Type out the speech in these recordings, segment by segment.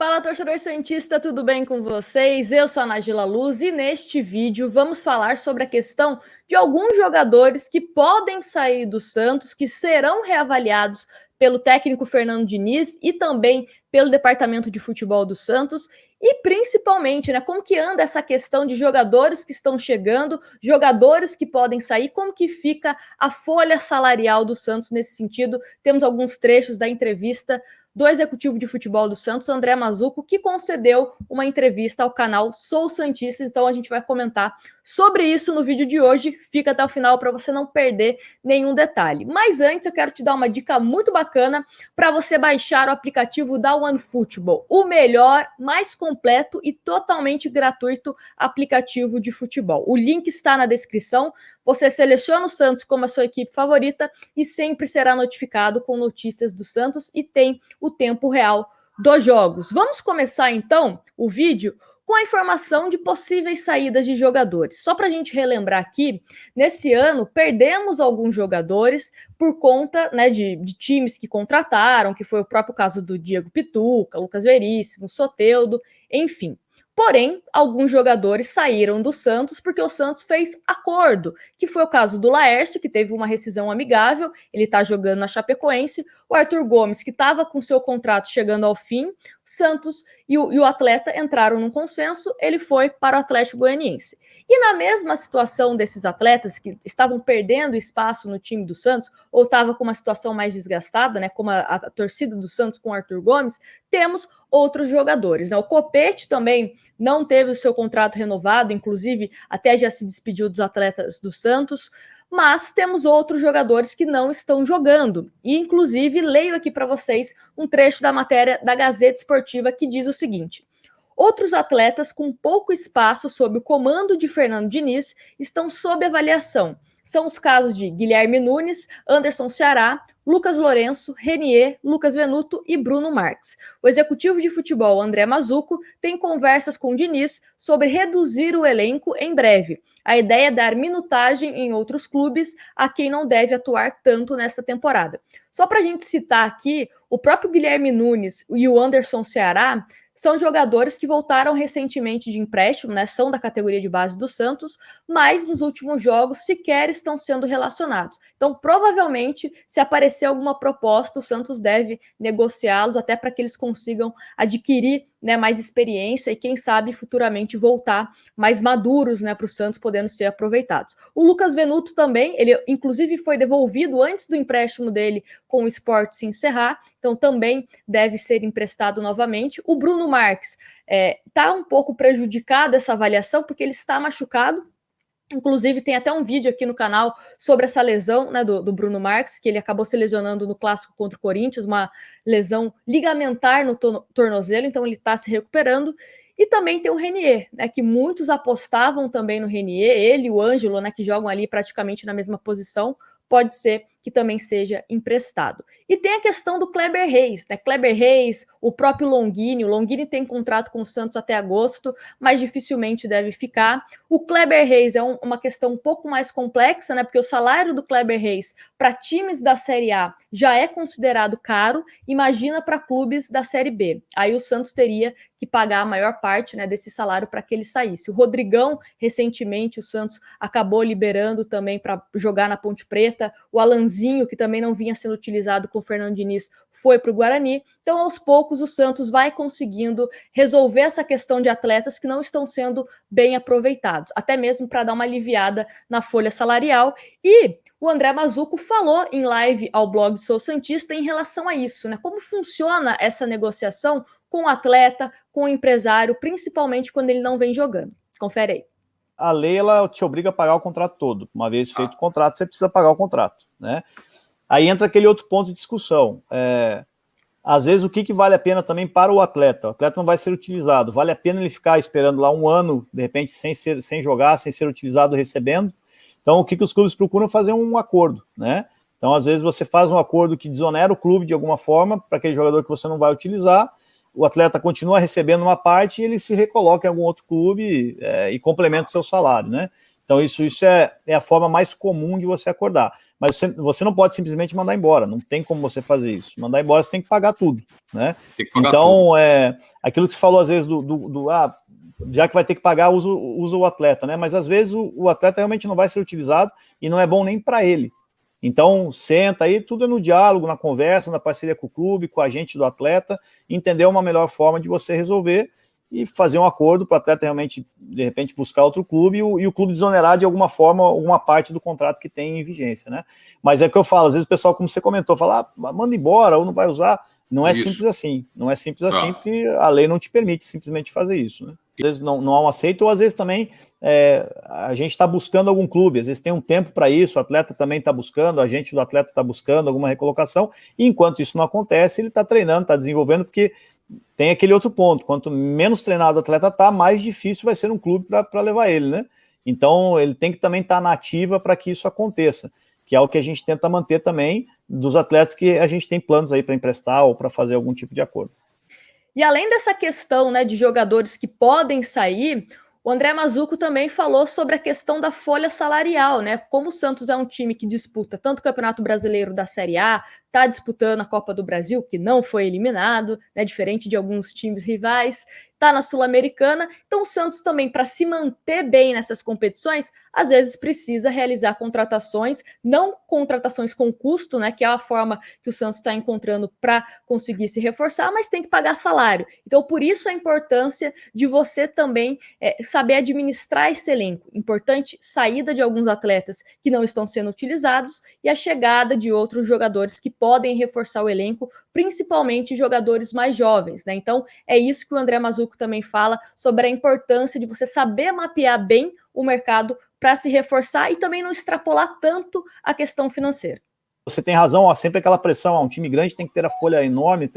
Fala, torcedor santista, tudo bem com vocês? Eu sou a Nagila Luz e neste vídeo vamos falar sobre a questão de alguns jogadores que podem sair do Santos, que serão reavaliados pelo técnico Fernando Diniz e também pelo departamento de futebol do Santos e principalmente, como que anda essa questão de jogadores que estão chegando, jogadores que podem sair, como que fica a folha salarial do Santos nesse sentido. Temos alguns trechos da entrevista do executivo de futebol do Santos, André Mazzuco, que concedeu uma entrevista ao canal Sou Santista. Então a gente vai comentar sobre isso no vídeo de hoje. Fica até o final para você não perder nenhum detalhe. Mas antes eu quero te dar uma dica muito bacana para você baixar o aplicativo da OneFootball, o melhor, mais completo e totalmente gratuito aplicativo de futebol. O link está na descrição. Você seleciona o Santos como a sua equipe favorita e sempre será notificado com notícias do Santos e tem o tempo real dos jogos. Vamos começar então o vídeo com a informação de possíveis saídas de jogadores. Só para a gente relembrar aqui, nesse ano perdemos alguns jogadores por conta de times que contrataram, que foi o próprio caso do Diego Pituca, Lucas Veríssimo, Soteldo, enfim. Porém, alguns jogadores saíram do Santos porque o Santos fez acordo, que foi o caso do Laércio, que teve uma rescisão amigável, ele está jogando na Chapecoense, o Arthur Gomes, que estava com seu contrato chegando ao fim, o Santos e o atleta entraram num consenso, ele foi para o Atlético Goianiense. E na mesma situação desses atletas que estavam perdendo espaço no time do Santos, ou estava com uma situação mais desgastada, como a torcida do Santos com o Arthur Gomes, temos outros jogadores. O Copete também não teve o seu contrato renovado, inclusive até já se despediu dos atletas do Santos, mas temos outros jogadores que não estão jogando. E, inclusive, leio aqui para vocês um trecho da matéria da Gazeta Esportiva que diz o seguinte: outros atletas com pouco espaço sob o comando de Fernando Diniz estão sob avaliação. São os casos de Guilherme Nunes, Anderson Ceará, Lucas Lourenço, Renier, Lucas Venuto e Bruno Marques. O executivo de futebol, André Mazzuco, tem conversas com o Diniz sobre reduzir o elenco em breve. A ideia é dar minutagem em outros clubes a quem não deve atuar tanto nesta temporada. Só para a gente citar aqui, o próprio Guilherme Nunes e o Anderson Ceará são jogadores que voltaram recentemente de empréstimo, são da categoria de base do Santos, mas nos últimos jogos sequer estão sendo relacionados. Então, provavelmente, se aparecer alguma proposta, o Santos deve negociá-los até para que eles consigam adquirir mais experiência e, quem sabe, futuramente voltar mais maduros para o Santos, podendo ser aproveitados. O Lucas Venuto também, ele inclusive foi devolvido antes do empréstimo dele com o Sport se encerrar, então também deve ser emprestado novamente. O Bruno Marques está um pouco prejudicado essa avaliação, porque ele está machucado. Inclusive, tem até um vídeo aqui no canal sobre essa lesão do Bruno Marques, que ele acabou se lesionando no clássico contra o Corinthians, uma lesão ligamentar no tornozelo, então ele está se recuperando. E também tem o Renier, que muitos apostavam também no Renier, ele e o Ângelo, que jogam ali praticamente na mesma posição, pode ser que também seja emprestado. E tem a questão do Kleber Reis, Kleber Reis, o próprio Longini. O Longini tem contrato com o Santos até agosto, mas dificilmente deve ficar. O Kleber Reis é uma questão um pouco mais complexa, porque o salário do Kleber Reis para times da Série A já é considerado caro, imagina para clubes da Série B. Aí o Santos teria que pagar a maior parte desse salário para que ele saísse. O Rodrigão, recentemente, o Santos acabou liberando também para jogar na Ponte Preta. O Alanzinho, que também não vinha sendo utilizado com o Fernando Diniz, foi para o Guarani. Então, aos poucos, o Santos vai conseguindo resolver essa questão de atletas que não estão sendo bem aproveitados, até mesmo para dar uma aliviada na folha salarial. E o André Mazzuco falou em live ao blog Sou Santista em relação a isso, como funciona essa negociação com o atleta, com o empresário, principalmente quando ele não vem jogando. Confere aí. A lei, ela te obriga a pagar o contrato todo. Uma vez feito o contrato, você precisa pagar o contrato, Aí entra aquele outro ponto de discussão. Às vezes, o que vale a pena também para o atleta? O atleta não vai ser utilizado. Vale a pena ele ficar esperando lá um ano, de repente, sem jogar, sem ser utilizado, recebendo? Então, o que os clubes procuram fazer um acordo, Então, às vezes, você faz um acordo que desonera o clube de alguma forma para aquele jogador que você não vai utilizar, o atleta continua recebendo uma parte e ele se recoloca em algum outro clube e complementa o seu salário, Então isso é a forma mais comum de você acordar. Mas você não pode simplesmente mandar embora, não tem como você fazer isso. Mandar embora você tem que pagar tudo, né? Tem que pagar então, tudo. Aquilo que você falou às vezes já que vai ter que pagar, usa o atleta, né? Mas às vezes o atleta realmente não vai ser utilizado e não é bom nem para ele. Então, senta aí, tudo é no diálogo, na conversa, na parceria com o clube, com a gente do atleta, entender uma melhor forma de você resolver e fazer um acordo para o atleta realmente, de repente, buscar outro clube e o clube desonerar de alguma forma alguma parte do contrato que tem em vigência, né? Mas é o que eu falo, às vezes o pessoal, como você comentou, fala, manda embora ou não vai usar. Não é simples assim. Não é simples assim, porque a lei não te permite simplesmente fazer isso, né? Às vezes não há um aceito, ou às vezes também a gente está buscando algum clube, às vezes tem um tempo para isso, o atleta também está buscando, a gente do atleta está buscando alguma recolocação, e enquanto isso não acontece, ele está treinando, está desenvolvendo, porque tem aquele outro ponto, quanto menos treinado o atleta está, mais difícil vai ser um clube para levar ele, né? Então ele tem que também estar na ativa para que isso aconteça, que é o que a gente tenta manter também dos atletas que a gente tem planos aí para emprestar ou para fazer algum tipo de acordo. E além dessa questão, né, de jogadores que podem sair, o André Mazzucco também falou sobre a questão da folha salarial, né? Como o Santos é um time que disputa tanto o Campeonato Brasileiro da Série A, está disputando a Copa do Brasil, que não foi eliminado, né? Diferente de alguns times rivais, está na Sul-Americana. Então o Santos também, para se manter bem nessas competições, às vezes precisa realizar contratações, não contratações com custo, né? Que é a forma que o Santos está encontrando para conseguir se reforçar, mas tem que pagar salário. Então por isso a importância de você também saber administrar esse elenco. Importante saída de alguns atletas que não estão sendo utilizados e a chegada de outros jogadores que podem reforçar o elenco, principalmente jogadores mais jovens, né? Então é isso que o André Mazzucco também fala sobre a importância de você saber mapear bem o mercado para se reforçar e também não extrapolar tanto a questão financeira. Você tem razão, ó, sempre aquela pressão, um time grande tem que ter a folha enorme,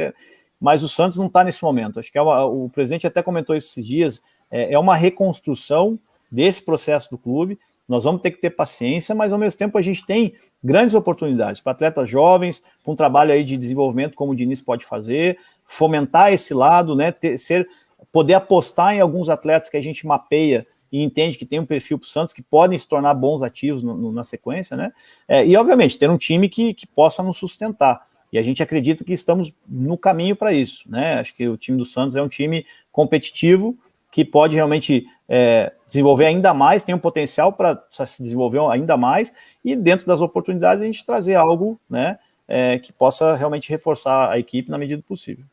mas o Santos não está nesse momento. Acho que o presidente até comentou esses dias, é uma reconstrução desse processo do clube. Nós vamos ter que ter paciência, mas ao mesmo tempo a gente tem grandes oportunidades para atletas jovens, para um trabalho aí de desenvolvimento como o Diniz pode fazer, fomentar esse lado, né, poder apostar em alguns atletas que a gente mapeia e entende que tem um perfil para o Santos, que podem se tornar bons ativos na sequência, né? E obviamente ter um time que possa nos sustentar. E a gente acredita que estamos no caminho para isso, né? Acho que o time do Santos é um time competitivo, que pode realmente desenvolver ainda mais, tem um potencial para se desenvolver ainda mais, e dentro das oportunidades a gente trazer algo, né, que possa realmente reforçar a equipe na medida do possível.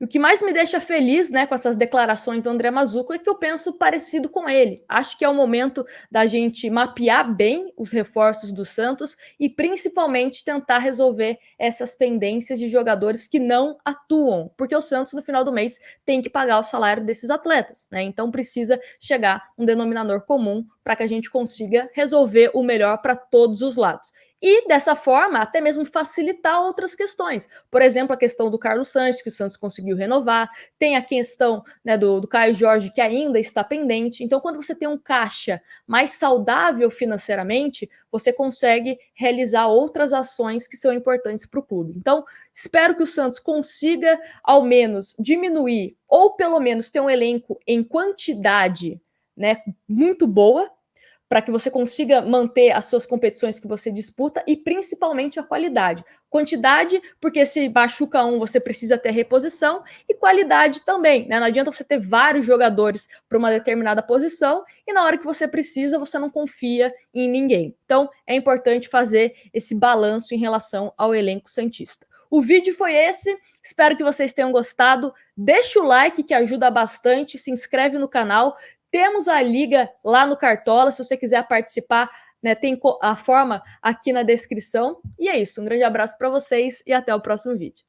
O que mais me deixa feliz, né, com essas declarações do André Mazzucco é que eu penso parecido com ele. Acho que é o momento da gente mapear bem os reforços do Santos e principalmente tentar resolver essas pendências de jogadores que não atuam, porque o Santos no final do mês tem que pagar o salário desses atletas, né? Então precisa chegar um denominador comum para que a gente consiga resolver o melhor para todos os lados. E, dessa forma, até mesmo facilitar outras questões. Por exemplo, a questão do Carlos Sanches, que o Santos conseguiu renovar. Tem a questão, né, do Caio Jorge, que ainda está pendente. Então, quando você tem um caixa mais saudável financeiramente, você consegue realizar outras ações que são importantes para o clube. Então, espero que o Santos consiga, ao menos, diminuir ou, pelo menos, ter um elenco em quantidade, né, muito boa, para que você consiga manter as suas competições que você disputa e principalmente a qualidade. Quantidade, porque se machuca um, você precisa ter reposição, e qualidade também, né? Não adianta você ter vários jogadores para uma determinada posição e na hora que você precisa, você não confia em ninguém. Então, é importante fazer esse balanço em relação ao elenco santista. O vídeo foi esse, espero que vocês tenham gostado. Deixa o like que ajuda bastante, se inscreve no canal. Temos a liga lá no Cartola, se você quiser participar, né, tem a forma aqui na descrição. E é isso, um grande abraço para vocês e até o próximo vídeo.